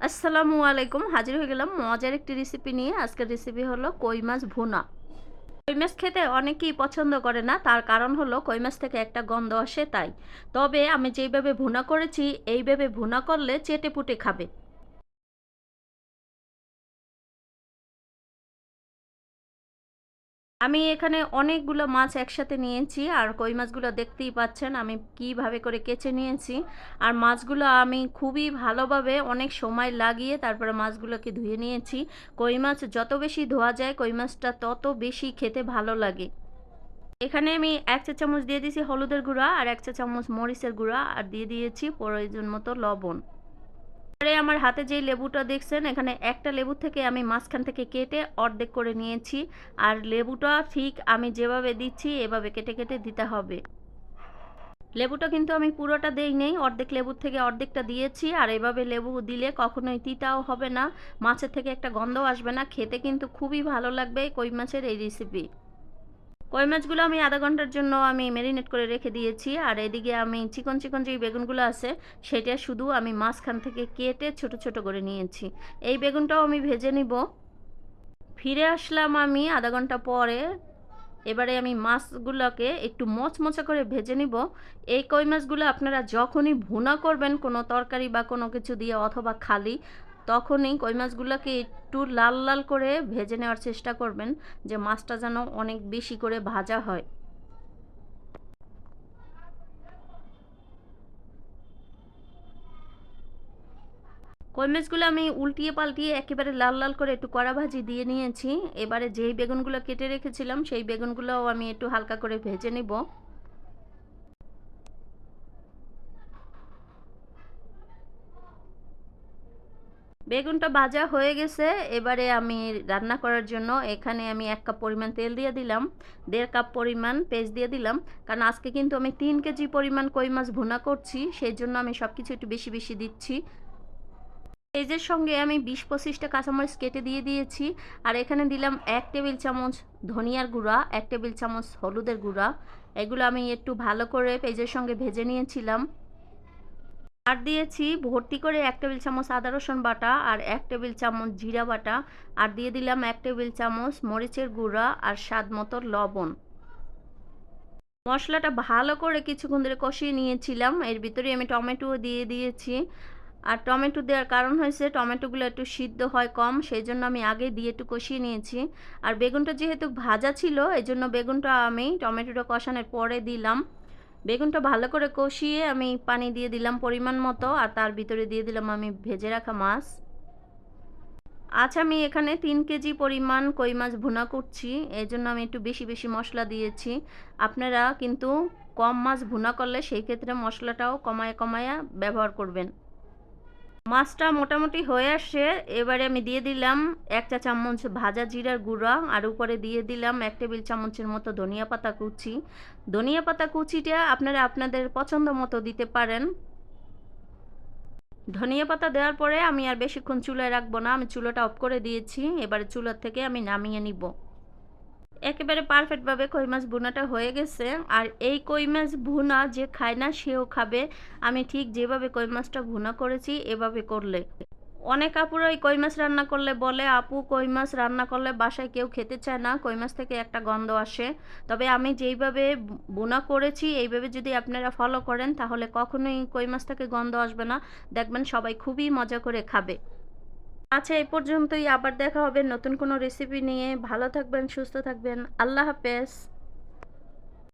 আসসালামু আলাইকুম। হাজির হয়ে গেলাম মজার একটি রেসিপি নিয়ে। আজকের রেসিপি হলো কই মাছ ভুনা। কই মাছ খেতে অনেকেই পছন্দ করে না। তার কারণ হলো কই মাছ থেকে একটা গন্ধ আসে তাই। তবে আমি যেইভাবে ভুনা করেছি, এইভাবে ভুনা করলে চেটেপুটে খাবে। আমি এখানে অনেকগুলো মাছ একসাথে নিয়েছি আর কই মাছগুলো দেখতেই পাচ্ছেন আমি কিভাবে করে কেচে নিয়েছি। আর মাছগুলো আমি খুবই ভালোভাবে অনেক সময় লাগিয়ে তারপরে মাছগুলোকে ধুয়ে নিয়েছি। কই মাছ যত বেশি ধোয়া যায় কই মাছটা তত বেশি খেতে ভালো লাগে। এখানে আমি ১ চা চামচ দিয়ে দিয়েছি হলুদের গুঁড়া আর ১ চা চামচ মরিচের গুঁড়া আর দিয়ে দিয়েছি প্রয়োজন মতো লবণ। পরে আমার হাতে যেই লেবুটা দেখছেন এখানে একটা লেবু থেকে আমি মাঝখান থেকে কেটে অর্ধেক করে নিয়েছি। আর লেবুটা ঠিক আমি যেভাবে দিচ্ছি এভাবে কেটে কেটে দিতে হবে। লেবুটা কিন্তু আমি পুরোটা দেই নাই, অর্ধেক লেবুর থেকে অর্ধেকটা দিয়েছি। আর এভাবে লেবু দিলে কখনোই তিতাও হবে না, মাছের থেকে একটা গন্ধও আসবে না, খেতে কিন্তু খুবই ভালো লাগবে কই মাছের এই রেসিপি। কই মাছগুলো আমি আধা ঘন্টার জন্য আমি ম্যারিনেট করে রেখে দিয়েছি। আর এদিকে আমি চিকন চিকন যেই বেগুনগুলো আছে সেটা শুধু আমি মাঝখান থেকে কেটে ছোট ছোট করে নিয়েছি। এই বেগুনটাও আমি ভেজে নিব। ফিরে আসলাম আমি আধা ঘন্টা পরে। এবারে আমি মাছগুলোকে একটু মচমচে করে ভেজে নিব। এই কই মাছগুলো আপনারা যখনই ভুনা করবেন কোনো তরকারি বা কোনো কিছু দিয়ে অথবা খালি, তখনই কই মাছগুলোকে একটু লাল লাল করে ভেজে নেওয়ার চেষ্টা করবেন, যে মাছটা যেন অনেক বেশি করে ভাজা হয়। কই মাছগুলো আমি উল্টিয়ে পাল্টিয়ে একেবারে লাল লাল করে একটু কড়া ভাজি দিয়ে নিয়েছি। এবারে যেই বেগুনগুলো কেটে রেখেছিলাম সেই বেগুনগুলোও আমি একটু হালকা করে ভেজে নিব। বেগুনটা ভাজা হয়ে গেছে। এবারে আমি রান্না করার জন্য এখানে আমি ১ কাপ পরিমাণ তেল দিয়ে দিলাম, ১.৫ কাপ পরিমাণ পেঁয়াজ দিয়ে দিলাম। কারণ আজকে কিন্তু আমি ৩ কেজি পরিমাণ কই মাছ ভুনা করছি, সেই জন্য আমি সব কিছু একটু বেশি বেশি দিচ্ছি। পেঁয়াজের সঙ্গে আমি ২০-২৫টা কাঁচামরিচ কেটে দিয়ে দিয়েছি। আর এখানে দিলাম ১ টেবিল চামচ ধনিয়ার গুঁড়া, ১ টেবিল চামচ হলুদের গুঁড়া। এগুলো আমি একটু ভালো করে পেঁয়াজের সঙ্গে ভেজে নিয়েছিলাম। আর দিয়েছি ভর্তি করে ১ টেবিল চামচ আদা রসুন বাটা আর ১ টেবিল চামচ জিরা বাটা। আর দিয়ে দিলাম ১ টেবিল চামচ মরিচের গুঁড়া আর স্বাদ মতো লবণ। মশলাটা ভালো করে কিছুক্ষণ ধরে কষিয়ে নিয়েছিলাম। এর ভিতরে আমি টমেটোও দিয়ে দিয়েছি। আর টমেটো দেওয়ার কারণ হয়েছে টমেটোগুলো একটু সিদ্ধ হয় কম, সেই জন্য আমি আগে দিয়ে একটু কষিয়ে নিয়েছি। আর বেগুনটা যেহেতু ভাজা ছিল এই জন্য বেগুনটা আমি টমেটোটা কষানোর পরে দিলাম। বেগুনটা ভালো করে কষিয়ে আমি পানি দিয়ে দিলাম পরিমাণ মতো আর তার ভিতরে দিয়ে দিলাম আমি ভেজে রাখা মাছ। আচ্ছা, আমি এখানে ৩ কেজি পরিমাণ কই মাছ ভুনা করছি, এই জন্য আমি একটু বেশি বেশি মশলা দিয়েছি। আপনারা কিন্তু কম মাছ ভুনা করলে সেই ক্ষেত্রে মশলাটাও কমায়া কমায়া ব্যবহার করবেন। মাছটা মোটামুটি হয়ে আসছে। এবারে আমি দিয়ে দিলাম ১ চা চামচ ভাজা জিরার গুঁড়া আর উপরে দিয়ে দিলাম ১ টেবিল চামচের মতো ধনিয়া পাতা কুচি। ধনিয়া পাতা কুচিটা আপনারা আপনাদের পছন্দ মতো দিতে পারেন। ধনিয়া পাতা দেওয়ার পরে আমি আর বেশিক্ষণ চুলায় রাখবো না, আমি চুলাটা অফ করে দিয়েছি। এবারে চুলার থেকে আমি নামিয়ে নিব। একেবারে পারফেক্টভাবে কই মাছ ভুনাটা হয়ে গেছে। আর এই কই মাছ ভুনা যে খায় না সেও খাবে, আমি ঠিক যেভাবে কই মাছটা ভুনা করেছি এভাবে করলে। অনেক আপুরাই কই মাছ রান্না করলে বলে, আপু কই মাছ রান্না করলে বাসায় কেউ খেতে চায় না, কই মাছ থেকে একটা গন্ধ আসে। তবে আমি যেইভাবে ভুনা করেছি এইভাবে যদি আপনারা ফলো করেন তাহলে কখনোই কই মাছ থেকে গন্ধ আসবে না, দেখবেন সবাই খুবই মজা করে খাবে। আচ্ছা, এই পর্যন্তই, আবার দেখা হবে নতুন কোনো রেসিপি নিয়ে। ভালো থাকবেন, সুস্থ থাকবেন, আল্লাহ হাফেজ।